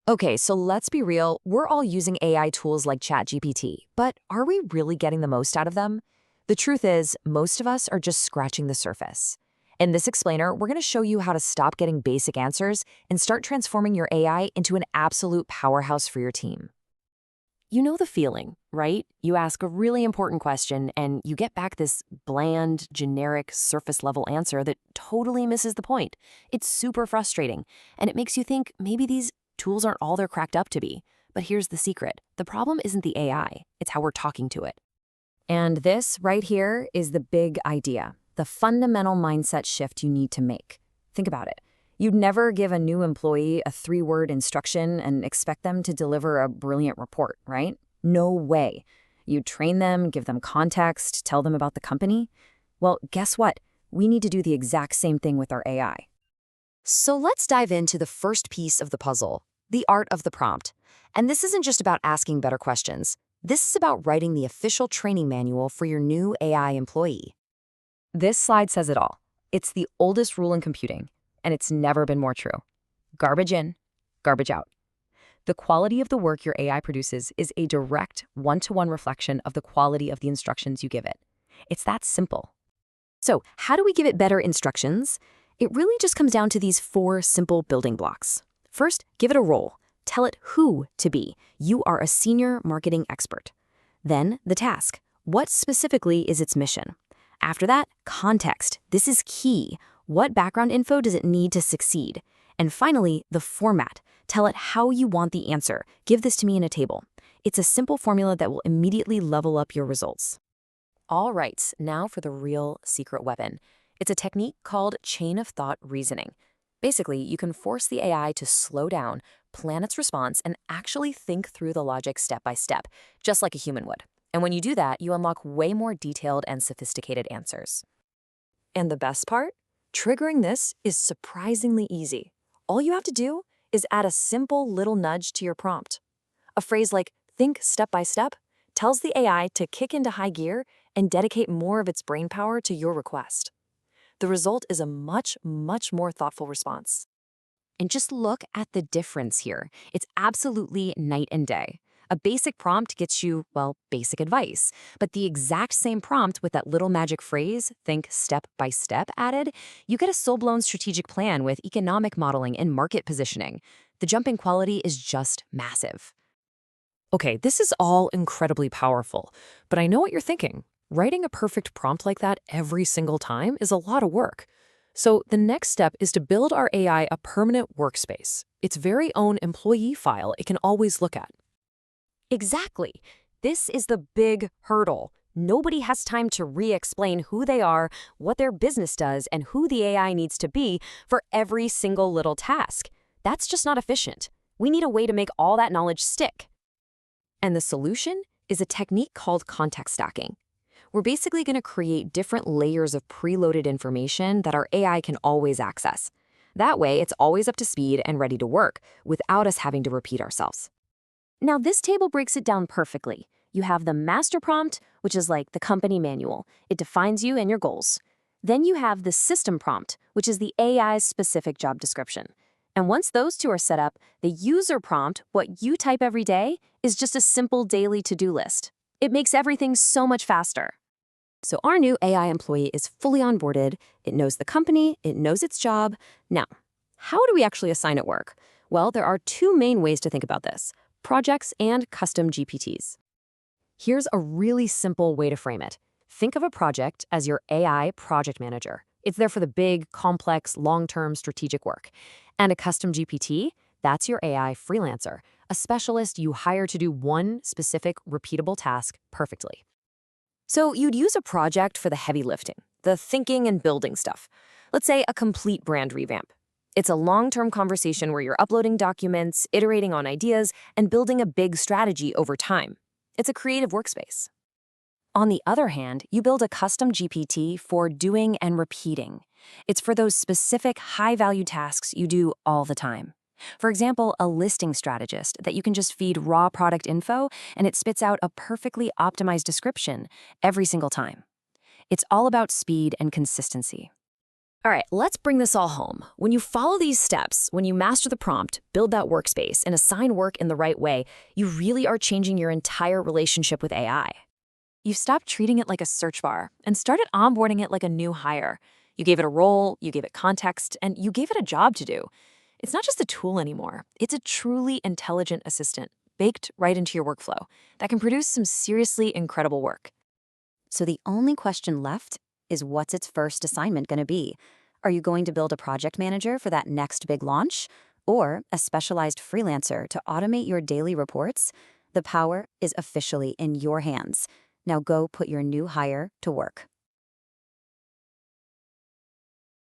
Okay, so let's be real. We're all using AI tools like ChatGPT, but are we really getting the most out of them? The truth is, most of us are just scratching the surface. In this explainer, we're going to show you how to stop getting basic answers and start transforming your AI into an absolute powerhouse for your team. You know the feeling, right? You ask a really important question and you get back this bland, generic, surface level answer that totally misses the point. It's super frustrating, and it makes you think maybe these tools aren't all they're cracked up to be. But here's the secret. The problem isn't the AI, it's how we're talking to it. And this right here is the big idea, the fundamental mindset shift you need to make. Think about it. You'd never give a new employee a 3-word instruction and expect them to deliver a brilliant report, right? No way. You'd train them, give them context, tell them about the company. Well, guess what? We need to do the exact same thing with our AI. So let's dive into the first piece of the puzzle, the art of the prompt. And this isn't just about asking better questions. This is about writing the official training manual for your new AI employee. This slide says it all. It's the oldest rule in computing, and it's never been more true. Garbage in, garbage out. The quality of the work your AI produces is a direct one-to-one reflection of the quality of the instructions you give it. It's that simple. So, how do we give it better instructions? It really just comes down to these 4 simple building blocks. First, give it a role. Tell it who to be. You are a senior marketing expert. Then, the task. What specifically is its mission? After that, context. This is key. What background info does it need to succeed? And finally, the format. Tell it how you want the answer. Give this to me in a table. It's a simple formula that will immediately level up your results. All right, now for the real secret weapon. It's a technique called chain of thought reasoning. Basically, you can force the AI to slow down, plan its response, and actually think through the logic step by step, just like a human would. And when you do that, you unlock way more detailed and sophisticated answers. And the best part? Triggering this is surprisingly easy. All you have to do is add a simple little nudge to your prompt. A phrase like, think step by step, tells the AI to kick into high gear and dedicate more of its brain power to your request. The result is a much, much more thoughtful response. And just look at the difference here. It's absolutely night and day. A basic prompt gets you, well, basic advice. But the exact same prompt with that little magic phrase, think step by step added, you get a full-blown strategic plan with economic modeling and market positioning. The jump in quality is just massive. Okay, this is all incredibly powerful, but I know what you're thinking. Writing a perfect prompt like that every single time is a lot of work. So the next step is to build our AI a permanent workspace, its very own employee file it can always look at. Exactly. This is the big hurdle. Nobody has time to re-explain who they are, what their business does, and who the AI needs to be for every single little task. That's just not efficient. We need a way to make all that knowledge stick. And the solution is a technique called context stacking. We're basically going to create different layers of preloaded information that our AI can always access. That way, it's always up to speed and ready to work without us having to repeat ourselves. Now, this table breaks it down perfectly. You have the master prompt, which is like the company manual. It defines you and your goals. Then you have the system prompt, which is the AI's specific job description. And once those two are set up, the user prompt, what you type every day, is just a simple daily to-do list. It makes everything so much faster. So our new AI employee is fully onboarded. It knows the company, it knows its job. Now, how do we actually assign it work? Well, there are 2 main ways to think about this: projects and custom GPTs. Here's a really simple way to frame it. Think of a project as your AI project manager. It's there for the big, complex, long-term strategic work. And a custom GPT, that's your AI freelancer, a specialist you hire to do one specific, repeatable task perfectly. So you'd use a project for the heavy lifting, the thinking and building stuff. Let's say a complete brand revamp. It's a long-term conversation where you're uploading documents, iterating on ideas, and building a big strategy over time. It's a creative workspace. On the other hand, you build a custom GPT for doing and repeating. It's for those specific high-value tasks you do all the time. For example, a listing strategist that you can just feed raw product info and it spits out a perfectly optimized description every single time. It's all about speed and consistency. All right, let's bring this all home. When you follow these steps, when you master the prompt, build that workspace, and assign work in the right way, you really are changing your entire relationship with AI. You stopped treating it like a search bar and started onboarding it like a new hire. You gave it a role, you gave it context, and you gave it a job to do. It's not just a tool anymore. It's a truly intelligent assistant, baked right into your workflow, that can produce some seriously incredible work. So the only question left is what's its first assignment going to be? Are you going to build a project manager for that next big launch? Or a specialized freelancer to automate your daily reports? The power is officially in your hands. Now go put your new hire to work.